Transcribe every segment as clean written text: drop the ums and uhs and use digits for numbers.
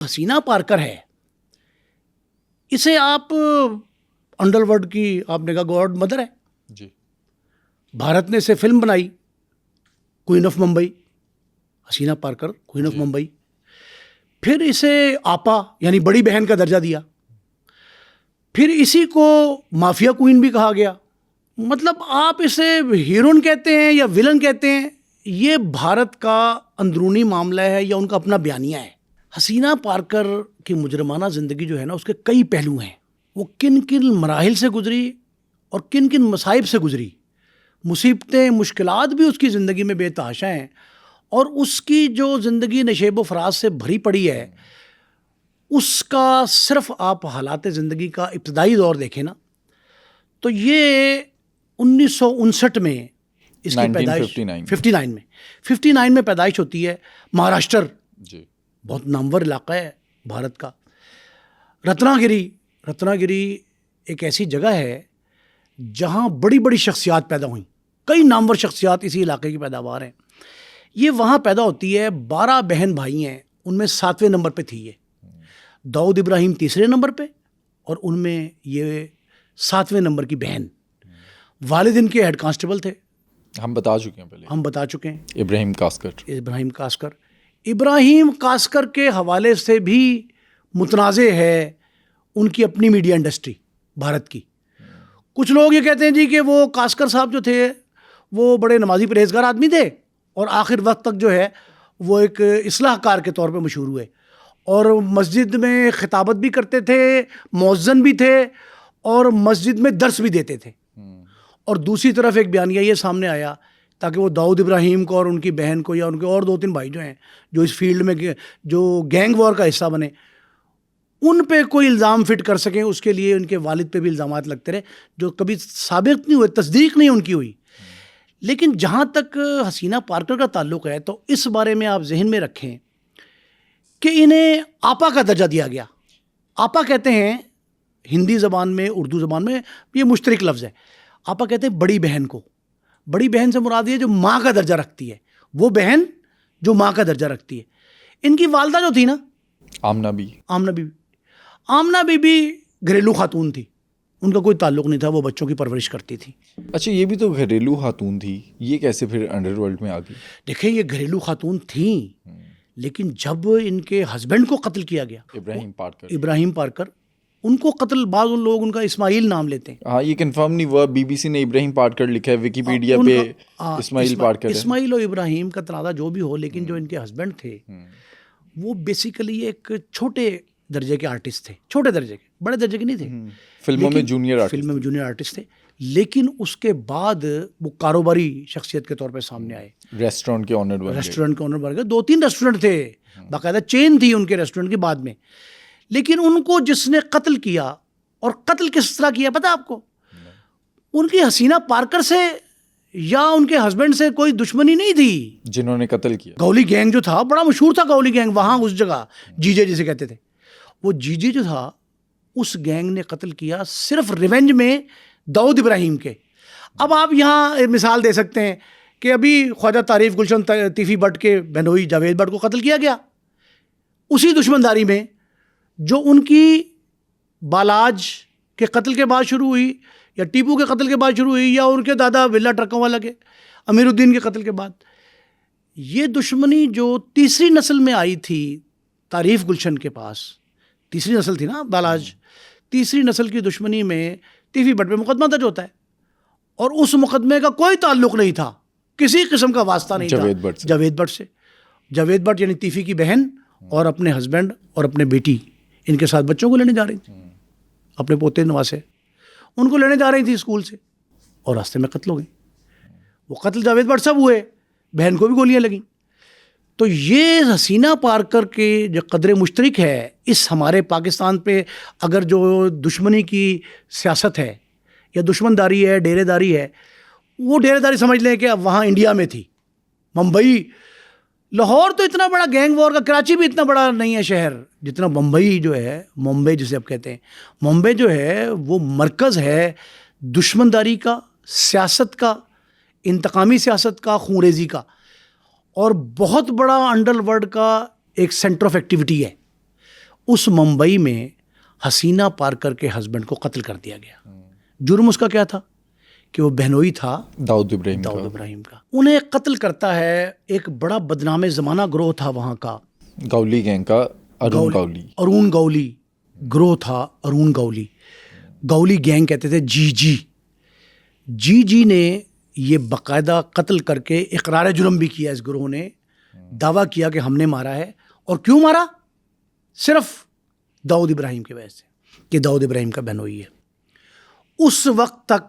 حسینہ Parker ہے، اسے آپ انڈر ورلڈ کی آپ نے کہا گاڈ مدر ہے جی. بھارت نے اسے فلم بنائی queen of Mumbai, Haseena Parkar queen of Mumbai. پھر اسے آپا یعنی بڑی بہن کا درجہ دیا. پھر اسی کو مافیا کوئین بھی کہا گیا. مطلب آپ اسے ہیروئن کہتے ہیں یا ولن کہتے ہیں، یہ بھارت کا اندرونی معاملہ ہے یا ان کا اپنا بیانیہ ہے. حسینہ پارکر کی مجرمانہ زندگی جو ہے نا، اس کے کئی پہلو ہیں. وہ کن کن مراحل سے گزری اور کن کن مصائب سے گزری. مصیبتیں، مشکلات بھی اس کی زندگی میں بے تحاشا ہیں. اور اس کی جو زندگی نشیب و فراز سے بھری پڑی ہے، اس کا صرف آپ حالات زندگی کا ابتدائی دور دیکھیں نا، تو یہ 1959 میں اس کی پیدائش 59 میں پیدائش ہوتی ہے. مہاراشٹر جی بہت نامور علاقہ ہے بھارت کا. رتنا گری ایک ایسی جگہ ہے جہاں بڑی بڑی شخصیات پیدا ہوئیں. کئی نامور شخصیات اسی علاقے کی پیداوار ہیں. یہ وہاں پیدا ہوتی ہے. 12 بہن بھائی ہیں، ان میں 7ویں نمبر پہ تھی یہ. داؤد ابراہیم تیسرے نمبر پہ، اور ان میں یہ 7ویں نمبر کی بہن. والد ان کے ہیڈ کانسٹیبل تھے. ہم بتا چکے ہیں ابراہیم کاسکر کے حوالے سے بھی متنازع ہے ان کی اپنی میڈیا انڈسٹری بھارت کی. کچھ لوگ یہ کہتے ہیں جی کہ وہ کاسکر صاحب جو تھے وہ بڑے نمازی پرہیزگار آدمی تھے، اور آخر وقت تک جو ہے وہ ایک اصلاح کار کے طور پہ مشہور ہوئے، اور مسجد میں خطابت بھی کرتے تھے، مؤذن بھی تھے، اور مسجد میں درس بھی دیتے تھے. اور دوسری طرف ایک بیانیہ یہ سامنے آیا تاکہ وہ داؤد ابراہیم کو اور ان کی بہن کو یا ان کے اور 2-3 بھائی جو ہیں جو اس فیلڈ میں جو گینگ وار کا حصہ بنے، ان پہ کوئی الزام فٹ کر سکیں. اس کے لیے ان کے والد پہ بھی الزامات لگتے رہے جو کبھی ثابت نہیں ہوئے، تصدیق نہیں ان کی ہوئی. لیکن جہاں تک حسینہ پارکر کا تعلق ہے تو اس بارے میں آپ ذہن میں رکھیں کہ انہیں آپا کا درجہ دیا گیا. آپا کہتے ہیں ہندی زبان میں، اردو زبان میں یہ مشترک لفظ ہے. آپا کہتے ہیں بڑی بہن کو. بڑی بہن سے مراد یہ جو ماں کا درجہ رکھتی ہے، وہ بہن جو ماں کا درجہ رکھتی ہے. ان کی والدہ جو تھی نا، آمنہ بی بی گھریلو خاتون تھی. ان کا کوئی تعلق نہیں تھا، وہ بچوں کی پرورش کرتی تھی. اچھا، یہ بھی تو گھریلو خاتون تھی، یہ کیسے پھر انڈر ورلڈ میں آ گئی؟ دیکھیں یہ گھریلو خاتون تھیں، لیکن جب ان کے ہسبینڈ کو قتل کیا گیا، ابراہیم پارکر، ان کو قتل، بعض لوگ ان کا اسماعیل نام لیتے ہیں. ہاں، یہ کنفرم نہیں ہوا. بی بی سی نے ابراہیم پارکر لکھا ہے، ویکیپیڈیا پہ اسماعیل پارکر ہے. اسماعیل اور ابراہیم کا تنازع جو بھی ہو، لیکن جو ان کے ہسبینڈ تھے وہ بیسیکلی ایک چھوٹے درجے کے آرٹسٹ تھے. چھوٹے درجے کے، بڑے درجے کے نہیں تھے. فلموں میں جونیئر آرٹسٹ تھے. لیکن اس کے بعد وہ کاروباری شخصیت کے طور پہ سامنے آئے. ریسٹورنٹ کے آنر بن گئے. 2-3 ریسٹورنٹ تھے، باقاعدہ چین تھی ان کے ریسٹورنٹ کی بعد میں. لیکن ان کو جس نے قتل کیا، اور قتل کس طرح کیا پتہ آپ کو؟ ان کی حسینہ پارکر سے یا ان کے ہسبینڈ سے کوئی دشمنی نہیں تھی. جنہوں نے قتل کیا، گولی گینگ جو تھا، بڑا مشہور تھا گولی گینگ وہاں اس جگہ، جیجے جسے کہتے تھے. وہ جیجے جو تھا، اس گینگ نے قتل کیا صرف ریونج میں داؤد ابراہیم کے. اب آپ یہاں مثال دے سکتے ہیں کہ ابھی خواجہ تعریف گلشن تیفی بٹ کے بہنوئی جاوید بٹ کو قتل کیا گیا اسی دشمنداری میں جو ان کی بالاج کے قتل کے بعد شروع ہوئی، یا ٹیپو کے قتل کے بعد شروع ہوئی، یا ان کے دادا ولا ٹرکوں والا کے امیر الدین کے قتل کے بعد. یہ دشمنی جو تیسری نسل میں آئی تھی تعریف گلشن کے پاس، تیسری نسل تھی نا بالاج، تیسری نسل کی دشمنی میں تیفی بٹ پہ مقدمہ درج ہوتا ہے، اور اس مقدمے کا کوئی تعلق نہیں تھا، کسی قسم کا واسطہ نہیں تھا جاوید بٹ سے. جاوید بٹ یعنی تیفی کی بہن اور اپنے ہسبینڈ اور اپنے بیٹی، ان کے ساتھ بچوں کو لینے جا رہی تھی، اپنے پوتے نواسے، ان کو لینے جا رہی تھی اسکول سے، اور راستے میں قتل ہو گئی. وہ قتل جاوید بٹ سب ہوئے، بہن کو بھی گولیاں لگیں. تو یہ حسینہ پارکر کے جو قدر مشترک ہے اس ہمارے پاکستان پہ، اگر جو دشمنی کی سیاست ہے یا دشمن داری ہے، ڈیرے داری ہے، وہ ڈیرے داری سمجھ لیں کہ اب وہاں انڈیا میں تھی. ممبئی، لاہور تو اتنا بڑا گینگ وار کا، کراچی بھی اتنا بڑا نہیں ہے شہر جتنا ممبئی جو ہے، ممبئی جسے اب کہتے ہیں، ممبئی جو ہے وہ مرکز ہے دشمن داری کا، سیاست کا، انتقامی سیاست کا، خونریزی کا، اور بہت بڑا انڈر ورلڈ کا ایک سینٹر آف ایکٹیویٹی ہے. اس ممبئی میں حسینہ پارکر کے ہسبینڈ کو قتل کر دیا گیا. جرم اس کا کیا تھا کہ وہ بہنوئی تھا داؤد ابراہیم کا. انہیں قتل کرتا ہے ایک بڑا بدنام زمانہ گروہ تھا وہاں کا, گولی گینگ کا, ارون گولی گروہ تھا. ارون گولی گینگ کہتے تھے. جی نے یہ باقاعدہ قتل کر کے اقرار جرم بھی کیا. اس گروہ نے دعویٰ کیا کہ ہم نے مارا ہے. اور کیوں مارا؟ صرف داؤد ابراہیم کی وجہ سے کہ داؤد ابراہیم کا بہنوئی ہے. اس وقت تک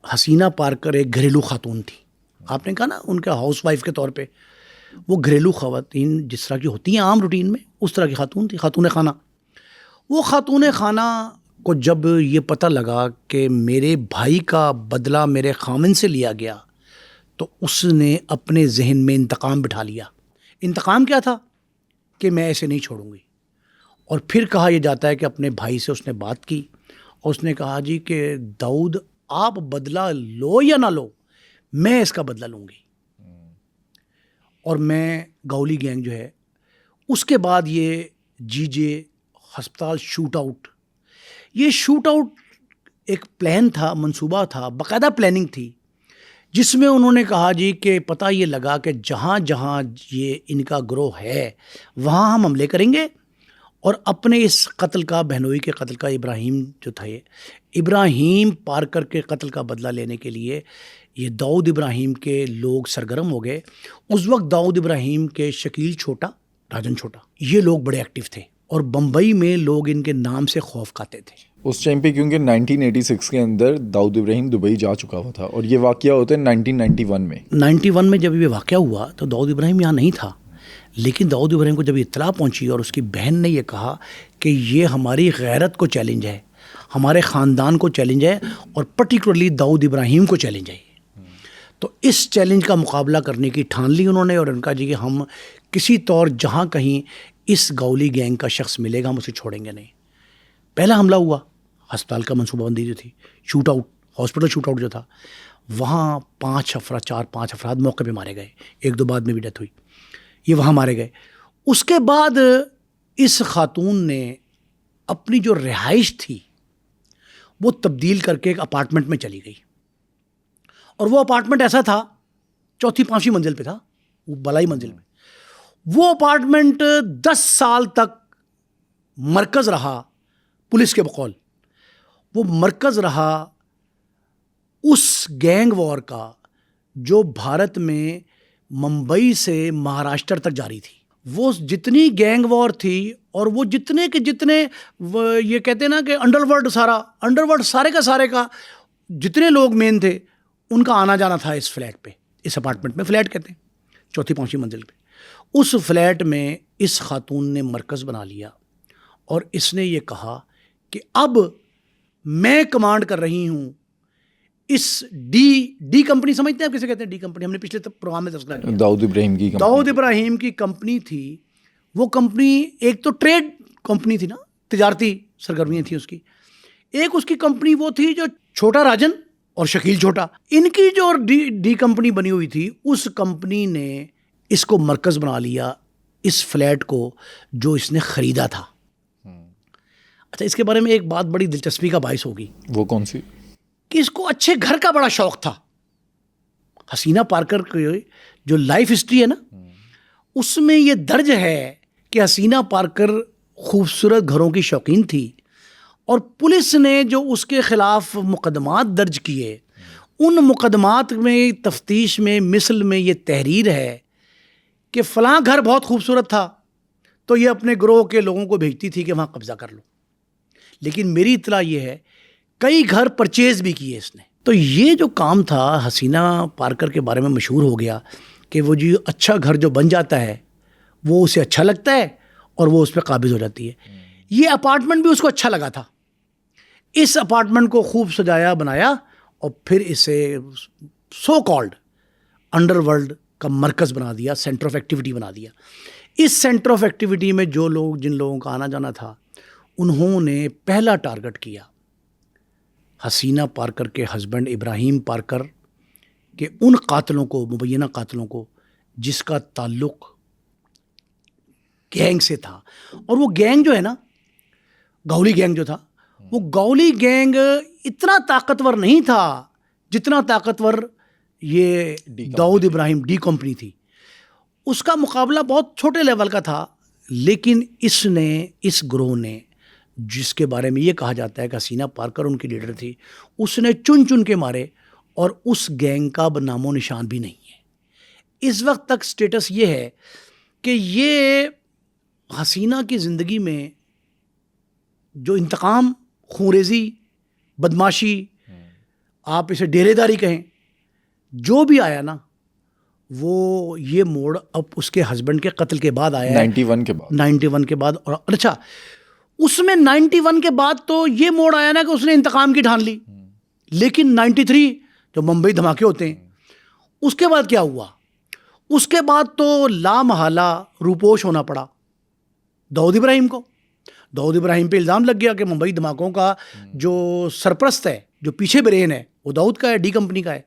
حسینہ پارکر ایک گھریلو خاتون تھی. آپ نے کہا نا ان کا ہاؤس وائف کے طور پہ, وہ گھریلو خواتین جس طرح کی ہوتی ہیں عام روٹین میں, اس طرح کی خاتون تھی, خاتون خانہ. وہ خاتون خانہ کو جب یہ پتہ لگا کہ میرے بھائی کا بدلہ میرے خامن سے لیا گیا, تو اس نے اپنے ذہن میں انتقام بٹھا لیا. انتقام کیا تھا کہ میں ایسے نہیں چھوڑوں گی. اور پھر کہا یہ جاتا ہے کہ اپنے بھائی سے اس نے بات کی اور اس نے کہا جی کہ داؤد آپ بدلہ لو یا نہ لو, میں اس کا بدلہ لوں گی. اور میں گولی گینگ جو ہے, اس کے بعد یہ جے ہسپتال شوٹ آؤٹ, یہ شوٹ آؤٹ ایک پلان تھا, منصوبہ تھا, باقاعدہ پلاننگ تھی, جس میں انہوں نے کہا جی کہ پتہ یہ لگا کہ جہاں جہاں یہ ان کا گروہ ہے وہاں ہم حملے کریں گے, اور اپنے اس قتل کا, بہنوئی کے قتل کا, ابراہیم جو تھا, ابراہیم پارکر کے قتل کا بدلہ لینے کے لیے یہ داؤد ابراہیم کے لوگ سرگرم ہو گئے. اس وقت داؤد ابراہیم کے شکیل چھوٹا, راجن چھوٹا, یہ لوگ بڑے ایکٹیو تھے, اور بمبئی میں لوگ ان کے نام سے خوف کھاتے تھے اس ٹائم پہ, کیونکہ 1986 کے اندر داؤد ابراہیم دبئی جا چکا ہوا تھا, اور یہ واقعہ ہوتا ہے 1991 میں. 91 میں جب یہ واقعہ ہوا تو داؤد ابراہیم یہاں نہیں تھا, لیکن داؤد ابراہیم کو جب اطلاع پہنچی اور اس کی بہن نے یہ کہا کہ یہ ہماری غیرت کو چیلنج ہے, ہمارے خاندان کو چیلنج ہے, اور پرٹیکولرلی داؤد ابراہیم کو چیلنج ہے, تو اس چیلنج کا مقابلہ کرنے کی ٹھان لی انہوں نے. اور ان کا جی کہ ہم کسی طور جہاں کہیں اس گولی گینگ کا شخص ملے گا ہم اسے چھوڑیں گے نہیں. پہلا حملہ ہوا ہسپتال کا منصوبہ بندی جو تھی, shoot out, hospital shoot out جو تھا, وہاں 5 افراد موقع پہ مارے گئے, 1-2 بعد میں بھی ڈیتھ ہوئی, یہ وہاں مارے گئے. اس کے بعد اس خاتون نے اپنی جو رہائش تھی وہ تبدیل کر کے ایک اپارٹمنٹ میں چلی گئی, اور وہ اپارٹمنٹ ایسا تھا 4تھی-5ویں منزل پہ تھا, وہ بالائی منزل میں. وہ اپارٹمنٹ 10 سال تک مرکز رہا پولیس کے بقول, وہ مرکز رہا اس گینگ وار کا جو بھارت میں ممبئی سے مہاراشٹر تک جاری تھی. وہ جتنی گینگ وار تھی, اور وہ جتنے یہ کہتے ہیں نا کہ انڈر ورلڈ سارے کا جتنے لوگ مین تھے ان کا آنا جانا تھا اس فلیٹ پہ, اس اپارٹمنٹ میں. فلیٹ کہتے ہیں 4تھی-5ویں منزل پہ. اس فلیٹ میں اس خاتون نے مرکز بنا لیا, اور اس نے یہ کہا کہ اب میں کمانڈ کر رہی ہوں اس ڈی کمپنی, سمجھتے ہیں آپ کسے کہتے ہیں ڈی کمپنی؟ ہم نے پچھلے پروگرام میں تذکرہ کیا. داؤد ابراہیم کی کمپنی تھی. وہ کمپنی ایک تو ٹریڈ کمپنی تھی نا, تجارتی سرگرمیاں تھیں اس کی. ایک اس کی کمپنی وہ تھی جو چھوٹا راجن اور شکیل چھوٹا, ان کی جو ڈی کمپنی بنی ہوئی تھی, اس کمپنی نے اس کو مرکز بنا لیا, اس فلیٹ کو جو اس نے خریدا تھا. اچھا, اس کے بارے میں ایک بات بڑی دلچسپی کا باعث ہوگی. وہ کون سی؟ کہ اس کو اچھے گھر کا بڑا شوق تھا. حسینہ پارکر کی جو لائف ہسٹری ہے نا, اس میں یہ درج ہے کہ حسینہ پارکر خوبصورت گھروں کی شوقین تھی, اور پولیس نے جو اس کے خلاف مقدمات درج کیے, ان مقدمات میں تفتیش میں مثل میں یہ تحریر ہے کہ فلاں گھر بہت خوبصورت تھا, تو یہ اپنے گروہ کے لوگوں کو بھیجتی تھی کہ وہاں قبضہ کر لو. لیکن میری اطلاع یہ ہے کئی گھر پرچیز بھی کیے اس نے. تو یہ جو کام تھا حسینہ پارکر کے بارے میں مشہور ہو گیا کہ وہ جی اچھا گھر جو بن جاتا ہے وہ اسے اچھا لگتا ہے اور وہ اس پہ قابض ہو جاتی ہے. یہ اپارٹمنٹ بھی اس کو اچھا لگا تھا. اس اپارٹمنٹ کو خوب سجایا بنایا, اور پھر اسے سو کالڈ انڈر ورلڈ کا مرکز بنا دیا, سینٹر آف ایکٹیویٹی بنا دیا. اس سینٹر آف ایکٹیویٹی میں جو لوگ, جن لوگوں کا آنا جانا تھا, انہوں نے پہلا ٹارگٹ کیا حسینہ پارکر کے ہسبینڈ ابراہیم پارکر کے ان قاتلوں کو, مبینہ قاتلوں کو, جس کا تعلق گینگ سے تھا. اور وہ گینگ جو ہے نا, گولی گینگ جو تھا, وہ گولی گینگ اتنا طاقتور نہیں تھا جتنا طاقتور یہ داؤد ابراہیم ڈی کمپنی تھی. اس کا مقابلہ بہت چھوٹے لیول کا تھا, لیکن اس گروہ نے, جس کے بارے میں یہ کہا جاتا ہے کہ حسینہ پارکر ان کی لیڈر تھی, اس نے چن کے مارے, اور اس گینگ کا نام و نشان بھی نہیں ہے. اس وقت تک سٹیٹس یہ ہے کہ یہ حسینہ کی زندگی میں جو انتقام, خونریزی, بدماشی, آپ اسے ڈیرے داری کہیں, جو بھی آیا نا, وہ یہ موڑ اب اس کے ہسبینڈ کے قتل کے بعد آیا ہے, 91 کے بعد. اور اچھا, اس میں 91 کے بعد تو یہ موڑ آیا نا کہ اس نے انتقام کی ٹھان لی, لیکن 93 جو ممبئی دھماکے ہوتے ہیں, اس کے بعد کیا ہوا؟ اس کے بعد تو لامحالہ روپوش ہونا پڑا داؤد ابراہیم کو. داؤد ابراہیم پہ الزام لگ گیا کہ ممبئی دھماکوں کا جو سرپرست ہے, جو پیچھے برین ہے, وہ داؤد کا ہے, ڈی کمپنی کا ہے.